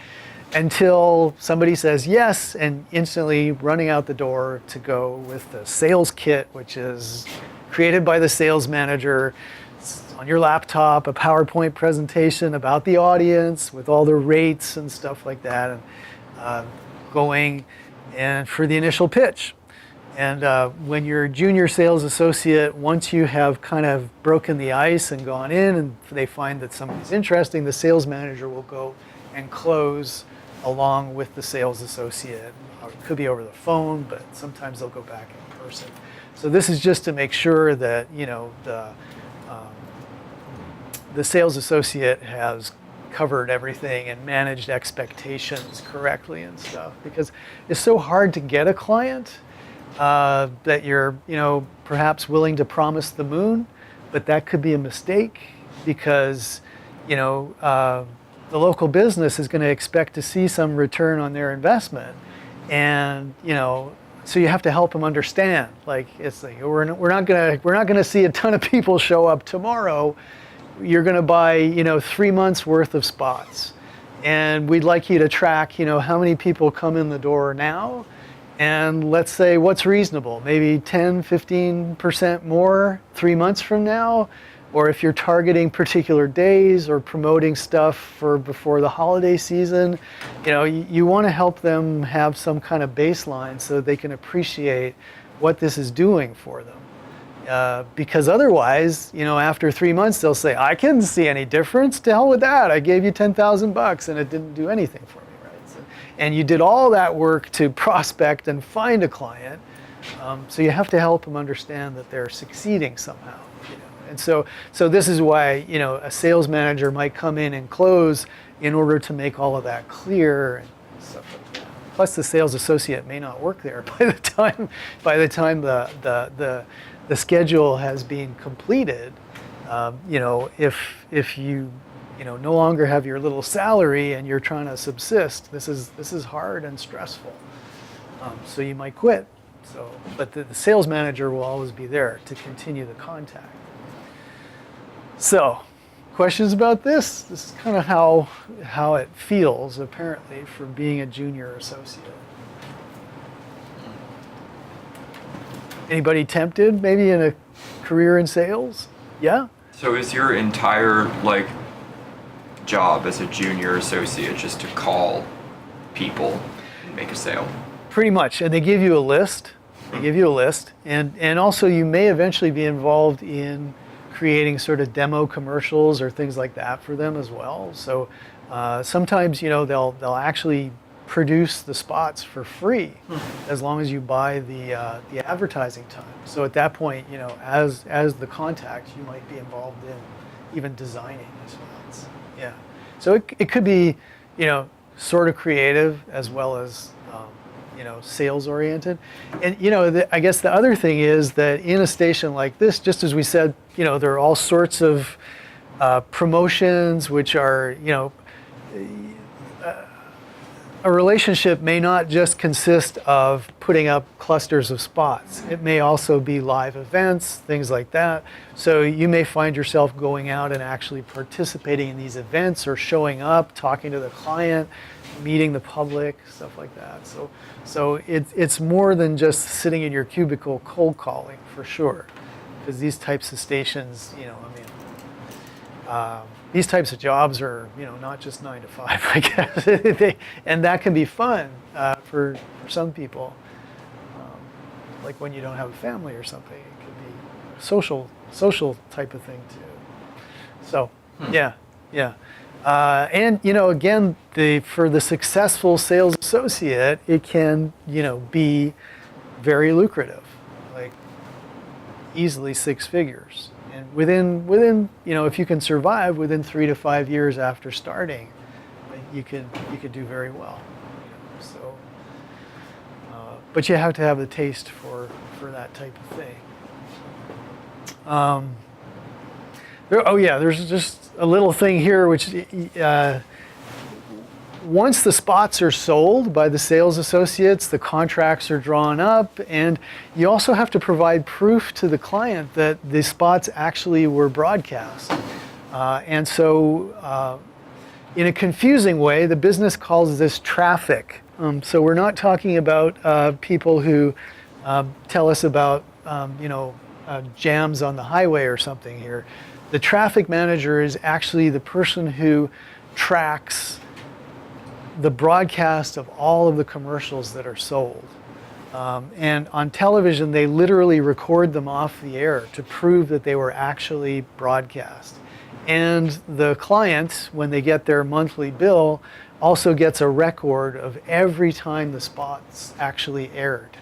until somebody says yes, and instantly running out the door to go with the sales kit, which is created by the sales manager. It's on your laptop, a PowerPoint presentation about the audience with all the rates and stuff like that, and going and for the initial pitch. And when you're a junior sales associate, once you have kind of broken the ice and gone in and they find that somebody's interesting, the sales manager will go and close along with the sales associate. It could be over the phone, but sometimes they'll go back in person. So this is just to make sure that the sales associate has covered everything and managed expectations correctly and stuff, because it's so hard to get a client that you're perhaps willing to promise the moon, but that could be a mistake, because the local business is going to expect to see some return on their investment, and so you have to help them understand, like, it's like we're not going to see a ton of people show up tomorrow. You're going to buy 3 months worth of spots, and we'd like you to track how many people come in the door now, and let's say what's reasonable, maybe 10-15% more 3 months from now. Or if you're targeting particular days or promoting stuff for before the holiday season, you want to help them have some kind of baseline so they can appreciate what this is doing for them. Because otherwise, after 3 months, they'll say, I couldn't see any difference. To hell with that. I gave you $10,000 and it didn't do anything for me, right? So, and you did all that work to prospect and find a client. So you have to help them understand that they're succeeding somehow. And so this is why a sales manager might come in and close in order to make all of that clear and stuff like that. Plus, the sales associate may not work there by the time the schedule has been completed. If you no longer have your little salary and you're trying to subsist, this is hard and stressful. So you might quit. But the sales manager will always be there to continue the contact. So, questions about this? This is kind of how it feels, apparently, for being a junior associate. Anybody tempted, maybe in a career in sales? Yeah? So is your entire job as a junior associate just to call people and make a sale? Pretty much, and they give you a list. And also you may eventually be involved in creating sort of demo commercials or things like that for them as well. So sometimes they'll actually produce the spots for free as long as you buy the advertising time. So at that point, as the contact, you might be involved in even designing the spots. Yeah. So it could be sort of creative as well as sales oriented. And I guess the other thing is that in a station like this, just as we said, there are all sorts of promotions which are a relationship may not just consist of putting up clusters of spots. It may also be live events, things like that. So you may find yourself going out and actually participating in these events, or showing up, talking to the client, meeting the public, stuff like that. So it's more than just sitting in your cubicle cold calling, for sure. Because these types of stations, these types of jobs are, not just 9 to 5, I guess. And that can be fun for some people. Like when you don't have a family or something, it could be a social type of thing too. So, yeah. And again, for the successful sales associate, it can be very lucrative, like easily 6 figures. And within if you can survive within 3 to 5 years after starting, you could do very well. So, but you have to have the taste for that type of thing. There's just a little thing here which once the spots are sold by the sales associates, the contracts are drawn up, and you also have to provide proof to the client that the spots actually were broadcast. And so in a confusing way, the business calls this traffic. So we're not talking about people who tell us about jams on the highway or something here. The traffic manager is actually the person who tracks the broadcast of all of the commercials that are sold. And on television, they literally record them off the air to prove that they were actually broadcast. And the client, when they get their monthly bill, also gets a record of every time the spots actually aired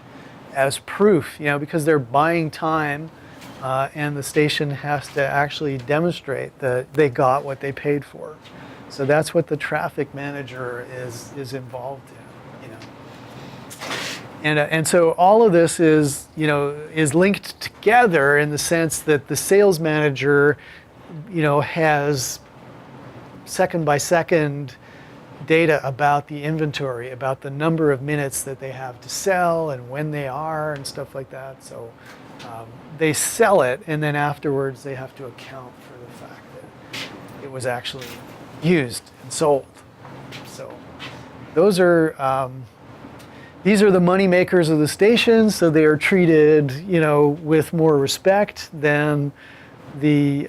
as proof, because they're buying time. And the station has to actually demonstrate that they got what they paid for. So that's what the traffic manager is involved in, And so all of this is linked together in the sense that the sales manager, has second by second data about the inventory, about the number of minutes that they have to sell and when they are and stuff like that. So they sell it, and then afterwards they have to account for the fact that it was actually used and sold. So those are these are the money makers of the stations. So they are treated, with more respect than the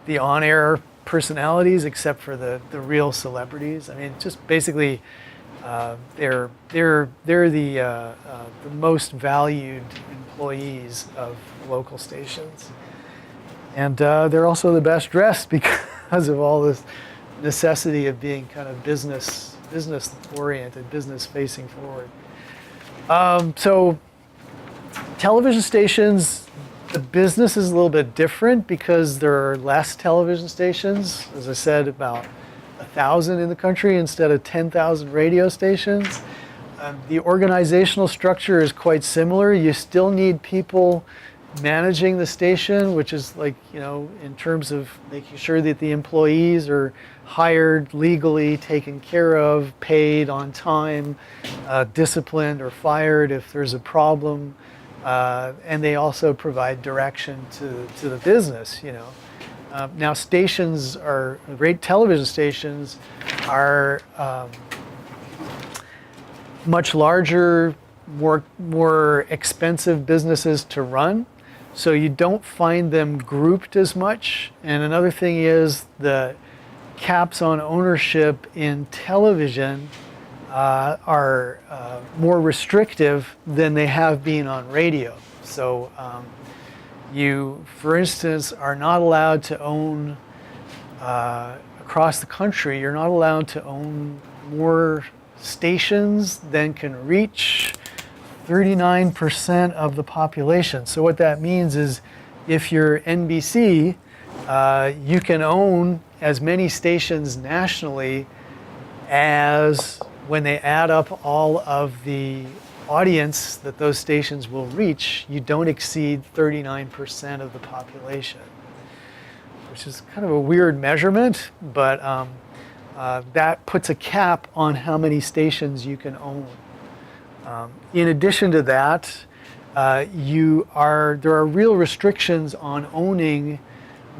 the on-air personalities, except for the real celebrities. I mean, just basically, they're the most valued employees of local stations, and they're also the best dressed because of all this necessity of being kind of business oriented, business facing forward. So television stations. The business is a little bit different because there are less television stations. As I said, about 1,000 in the country instead of 10,000 radio stations. The organizational structure is quite similar. You still need people managing the station, which is in terms of making sure that the employees are hired legally, taken care of, paid on time, disciplined or fired if there's a problem. And they also provide direction to the business, Now television stations are much larger, more expensive businesses to run. So you don't find them grouped as much. And another thing is the caps on ownership in television are more restrictive than they have been on radio. So you, for instance, are not allowed to own, across the country, you're not allowed to own more stations than can reach 39% of the population. So what that means is if you're NBC, you can own as many stations nationally as when they add up all of the audience that those stations will reach, you don't exceed 39% of the population, which is kind of a weird measurement, but that puts a cap on how many stations you can own. In addition to that, there are real restrictions on owning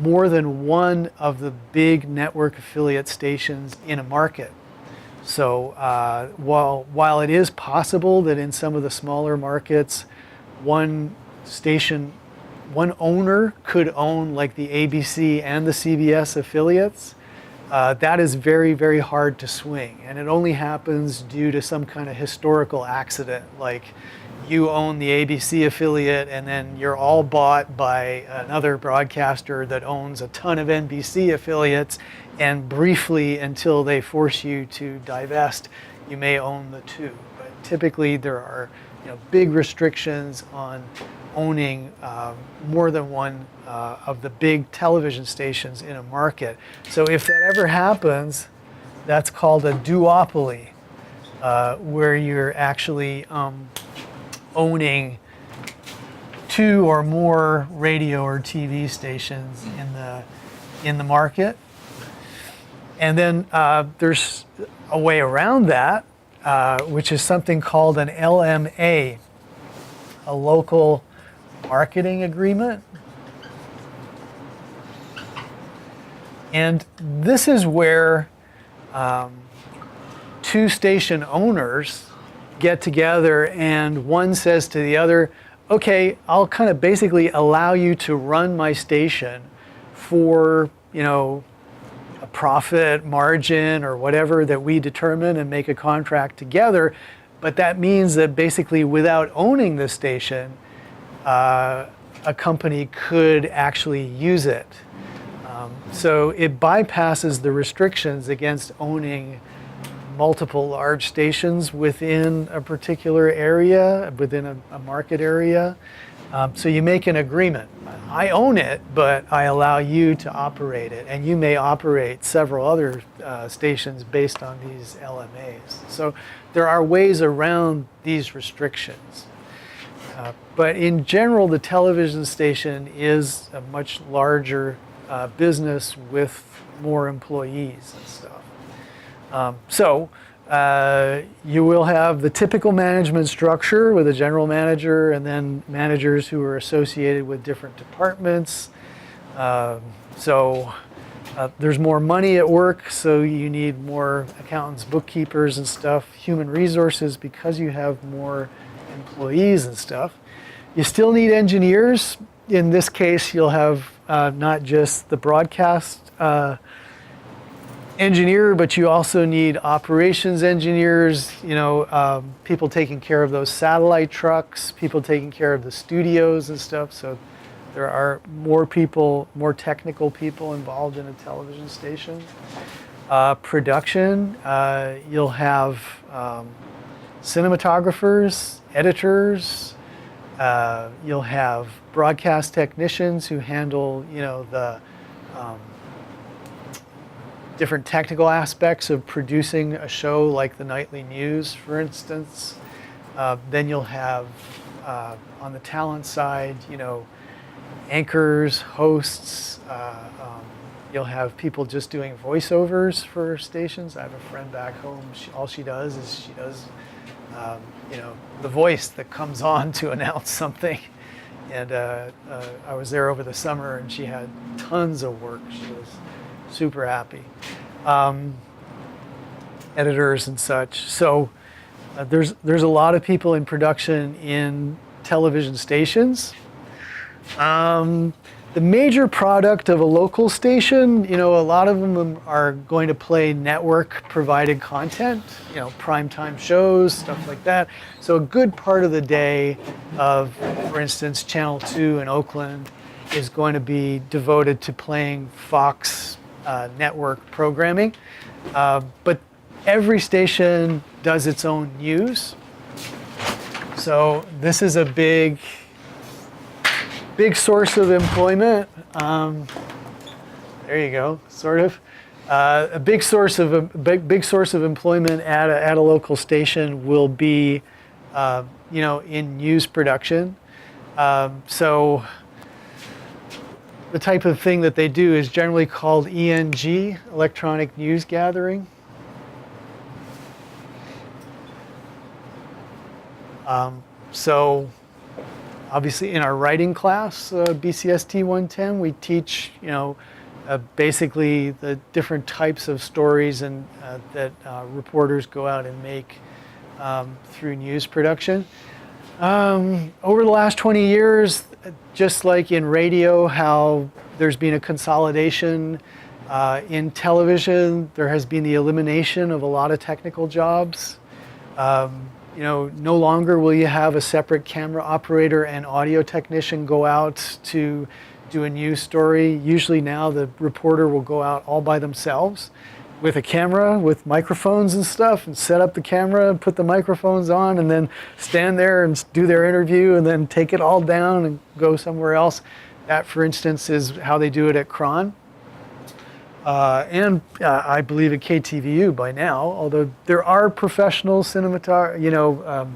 more than one of the big network affiliate stations in a market. So while it is possible that in some of the smaller markets, one owner could own like the ABC and the CBS affiliates, that is very, very hard to swing. And it only happens due to some kind of historical accident, like you own the ABC affiliate, and then you're all bought by another broadcaster that owns a ton of NBC affiliates, and briefly, until they force you to divest, you may own the two. But typically there are big restrictions on owning more than one of the big television stations in a market. So if that ever happens, that's called a duopoly, where you're actually owning two or more radio or TV stations in the market. And then there's a way around that, which is something called an LMA, a local marketing agreement. And this is where two station owners get together, and one says to the other, okay, I'll kind of basically allow you to run my station for, a profit margin or whatever that we determine and make a contract together. But that means that basically without owning the station, a company could actually use it. So it bypasses the restrictions against owning multiple large stations within a particular area, within a market area. So you make an agreement. I own it, but I allow you to operate it, and you may operate several other stations based on these LMAs. So there are ways around these restrictions. But in general, the television station is a much larger business with more employees and stuff. So you will have the typical management structure with a general manager and then managers who are associated with different departments. There's more money at work, so you need more accountants, bookkeepers and stuff, human resources, because you have more employees and stuff. You still need engineers. In this case, you'll have not just the broadcast engineer, but you also need operations engineers, people taking care of those satellite trucks, people taking care of the studios and stuff. So there are more people, more technical people involved in a television station. Production, you'll have cinematographers, editors, you'll have broadcast technicians who handle, the different technical aspects of producing a show like the nightly news, for instance. Then you'll have, on the talent side, anchors, hosts. You'll have people just doing voiceovers for stations. I have a friend back home, all she does is she does the voice that comes on to announce something. And I was there over the summer, and she had tons of work. She was super happy. Editors and such. So there's a lot of people in production in television stations. The major product of a local station, a lot of them are going to play network provided content, primetime shows, stuff like that. So a good part of the day of, for instance, Channel 2 in Oakland is going to be devoted to playing Fox network programming. But every station does its own news. So this is a big source of employment. There you go, sort of. A big source of employment at a local station will be, in news production. So the type of thing that they do is generally called ENG, electronic news gathering. So obviously in our writing class, BCST 110, we teach, basically the different types of stories and that reporters go out and make through news production. Over the last 20 years, just like in radio, how there's been a consolidation, in television, there has been the elimination of a lot of technical jobs. no longer will you have a separate camera operator and audio technician go out to do a news story. Usually now the reporter will go out all by themselves with a camera, with microphones and stuff, and set up the camera, put the microphones on, and then stand there and do their interview, and then take it all down and go somewhere else. That, for instance, is how they do it at Cron. And I believe at KTVU by now, although there are professional camera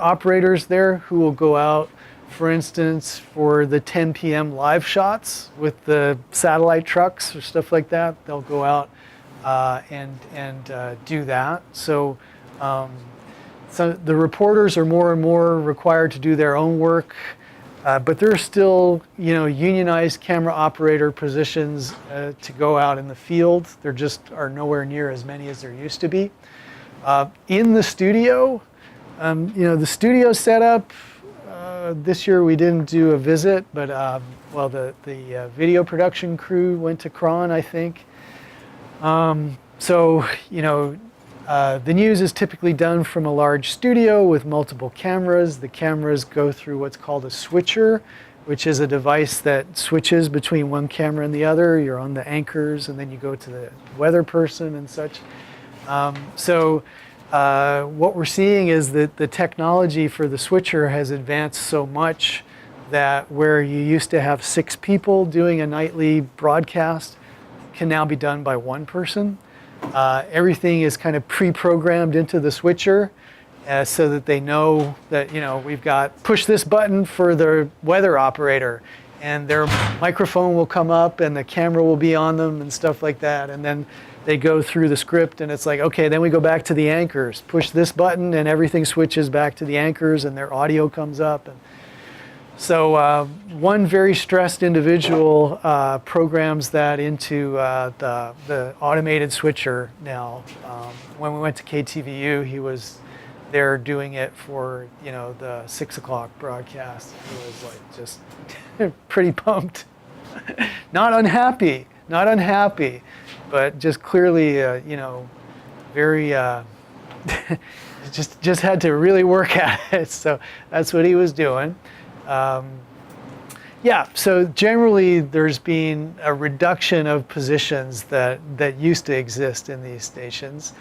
operators there who will go out, for instance, for the 10 p.m. live shots with the satellite trucks or stuff like that. They'll go out and do that. So the reporters are more and more required to do their own work. But there are still, unionized camera operator positions to go out in the field. There just are nowhere near as many as there used to be. In the studio, the studio setup, this year we didn't do a visit, but the video production crew went to Cron, I think. The news is typically done from a large studio with multiple cameras. The cameras go through what's called a switcher, which is a device that switches between one camera and the other. You're on the anchors, and then you go to the weather person and such. What we're seeing is that the technology for the switcher has advanced so much that where you used to have 6 people doing a nightly broadcast can now be done by one person. Everything is kind of pre-programmed into the switcher so that they know that, we've got push this button for the weather operator, and their microphone will come up and the camera will be on them and stuff like that. And then they go through the script and it's like, okay, then we go back to the anchors, push this button and everything switches back to the anchors and their audio comes up. And so one very stressed individual programs that into the automated switcher now. When we went to KTVU, he was there doing it for the 6 o'clock broadcast. He was like just pretty pumped, not unhappy, but just clearly very just had to really work at it. So that's what he was doing. So generally there's been a reduction of positions that used to exist in these stations.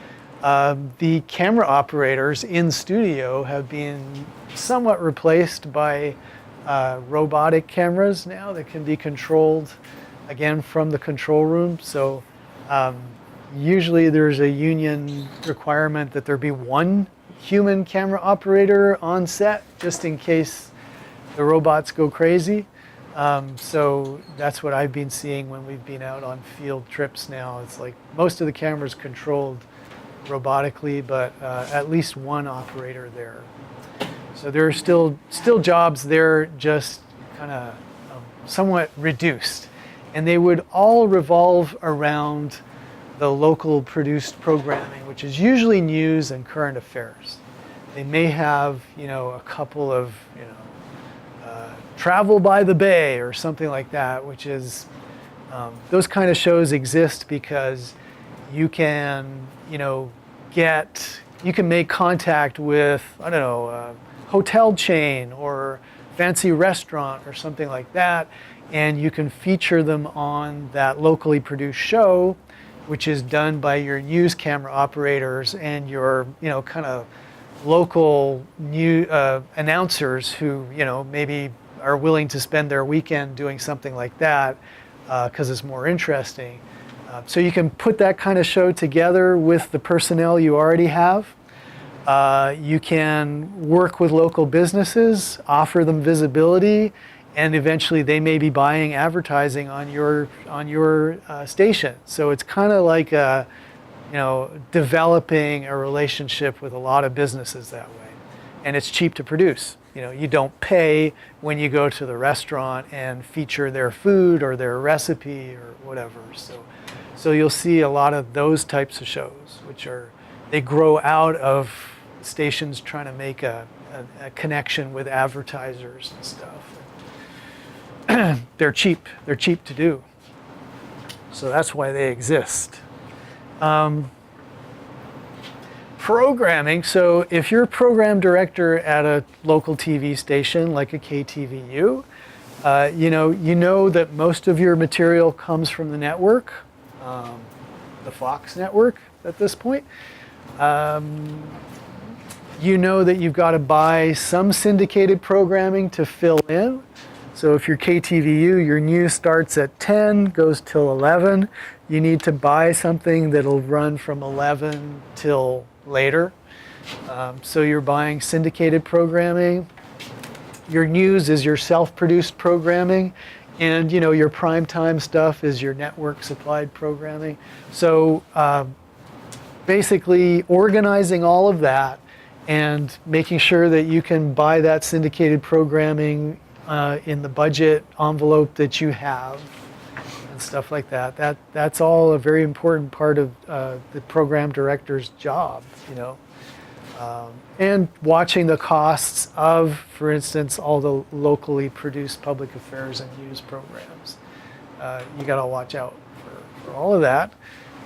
The camera operators in studio have been somewhat replaced by robotic cameras now that can be controlled, again, from the control room. So usually there's a union requirement that there be one human camera operator on set just in case the robots go crazy. So that's what I've been seeing when we've been out on field trips now. It's like most of the cameras controlled robotically, but at least one operator there. So there are still jobs there, just kind of somewhat reduced. And they would all revolve around the local produced programming, which is usually news and current affairs. They may have, a couple of, Travel by the Bay or something like that, which is, those kind of shows exist because you can, you can make contact with, a hotel chain or fancy restaurant or something like that, and you can feature them on that locally produced show, which is done by your news camera operators and your, kind of local new announcers who, maybe are willing to spend their weekend doing something like that because it's more interesting. So you can put that kind of show together with the personnel you already have. You can work with local businesses, offer them visibility, and eventually they may be buying advertising on your station. So it's kind of like developing a relationship with a lot of businesses that way. And it's cheap to produce. You don't pay when you go to the restaurant and feature their food or their recipe or whatever. So you'll see a lot of those types of shows, they grow out of stations trying to make a connection with advertisers and stuff. They're cheap to do. So that's why they exist. programming. So if you're a program director at a local TV station like a KTVU, you know that most of your material comes from the network, the Fox network at this point. You know that you've got to buy some syndicated programming to fill in. So if you're KTVU, your news starts at 10, goes till 11. You need to buy something that'll run from 11 till later. So you're buying syndicated programming. Your news is your self-produced programming. And your primetime stuff is your network supplied programming. So basically organizing all of that and making sure that you can buy that syndicated programming in the budget envelope that you have and stuff like that. That's all a very important part of the program director's job, and watching the costs of, for instance, all the locally produced public affairs and news programs. You got to watch out for all of that.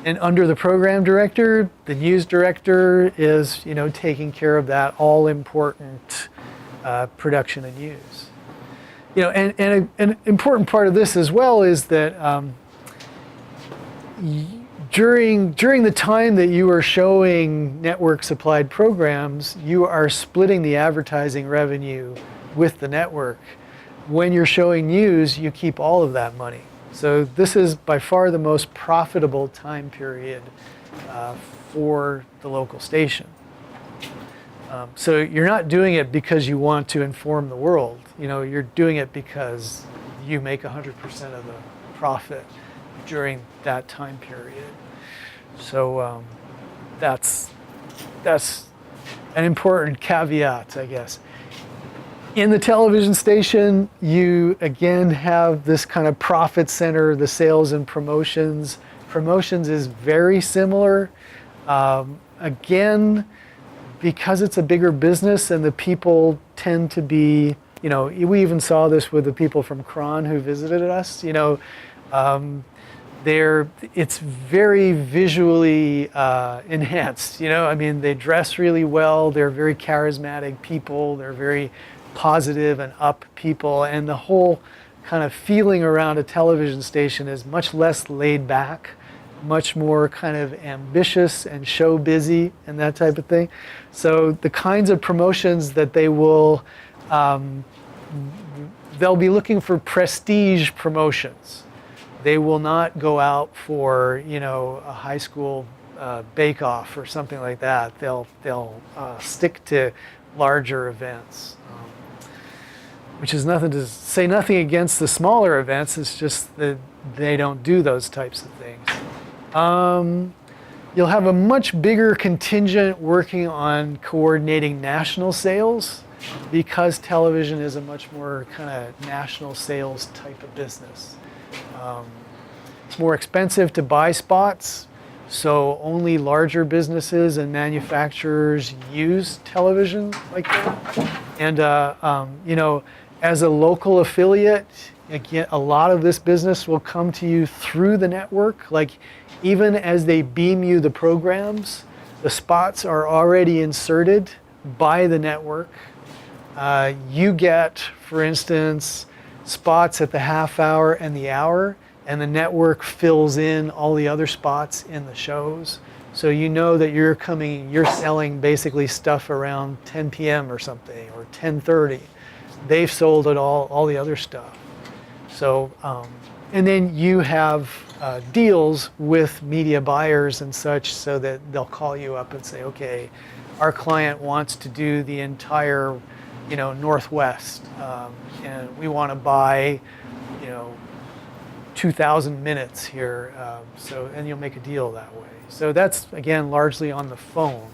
And under the program director, the news director is, taking care of that all important production of news. And an important part of this as well is that during the time that you are showing network supplied programs, you are splitting the advertising revenue with the network. When you're showing news, you keep all of that money. So this is by far the most profitable time period for the local station. So you're not doing it because you want to inform the world. You're doing it because you make 100% of the profit during that time period. So that's an important caveat, I guess. In the television station, you again have this kind of profit center, the sales and promotions. Promotions is very similar. Again, because it's a bigger business and the people tend to be, we even saw this with the people from Cron who visited us, it's very visually enhanced, they dress really well, they're very charismatic people, they're very positive and up people, and the whole kind of feeling around a television station is much less laid back, much more kind of ambitious and show busy and that type of thing. So the kinds of promotions that they will, they'll be looking for prestige promotions. They will not go out for, a high school bake-off or something like that. They'll stick to larger events, which is nothing to say nothing against the smaller events. It's just that they don't do those types of things. You'll have a much bigger contingent working on coordinating national sales because television is a much more kind of national sales type of business. It's more expensive to buy spots, so only larger businesses and manufacturers use television like that. And as a local affiliate, again, a lot of this business will come to you through the network. Like, even as they beam you the programs, the spots are already inserted by the network. You get, for instance, spots at the half hour and the hour, and the network fills in all the other spots in the shows. So you know that you're selling basically stuff around 10 p.m. or something, or 10:30. They've sold it all the other stuff. So, and then you have deals with media buyers and such, so that they'll call you up and say, okay, our client wants to do the entire, Northwest, and we want to buy, 2,000 minutes here. And you'll make a deal that way. So that's, again, largely on the phone.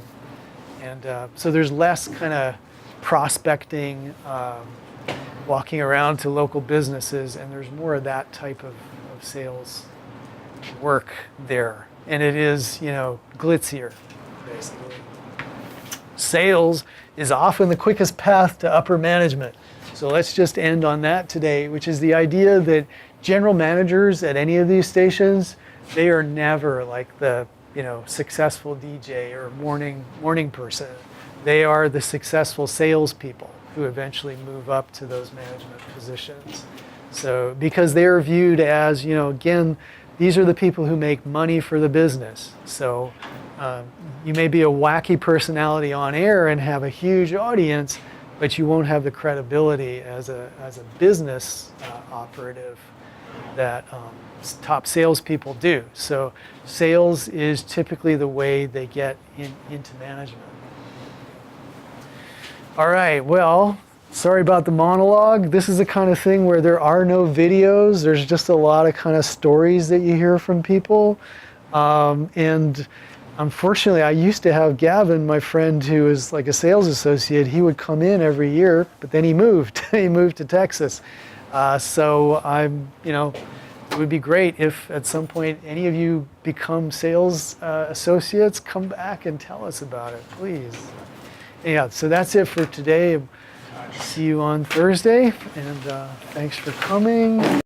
And so there's less kind of prospecting, walking around to local businesses, and there's more of that type of sales work there. And it is, glitzier, basically. Sales is often the quickest path to upper management. So let's just end on that today, which is the idea that general managers at any of these stations, they are never like the successful DJ or morning person. They are the successful salespeople who eventually move up to those management positions. So because they're viewed as, again, these are the people who make money for the business. So you may be a wacky personality on air and have a huge audience, but you won't have the credibility as a business operative that top salespeople do. So sales is typically the way they get into management. All right, well, sorry about the monologue. This is the kind of thing where there are no videos. There's just a lot of kind of stories that you hear from people. And unfortunately, I used to have Gavin, my friend who is like a sales associate. He would come in every year, but then he moved. He moved to Texas. So I'm, it would be great if at some point any of you become sales associates, come back and tell us about it, please. Yeah, so that's it for today. See you on Thursday, and thanks for coming.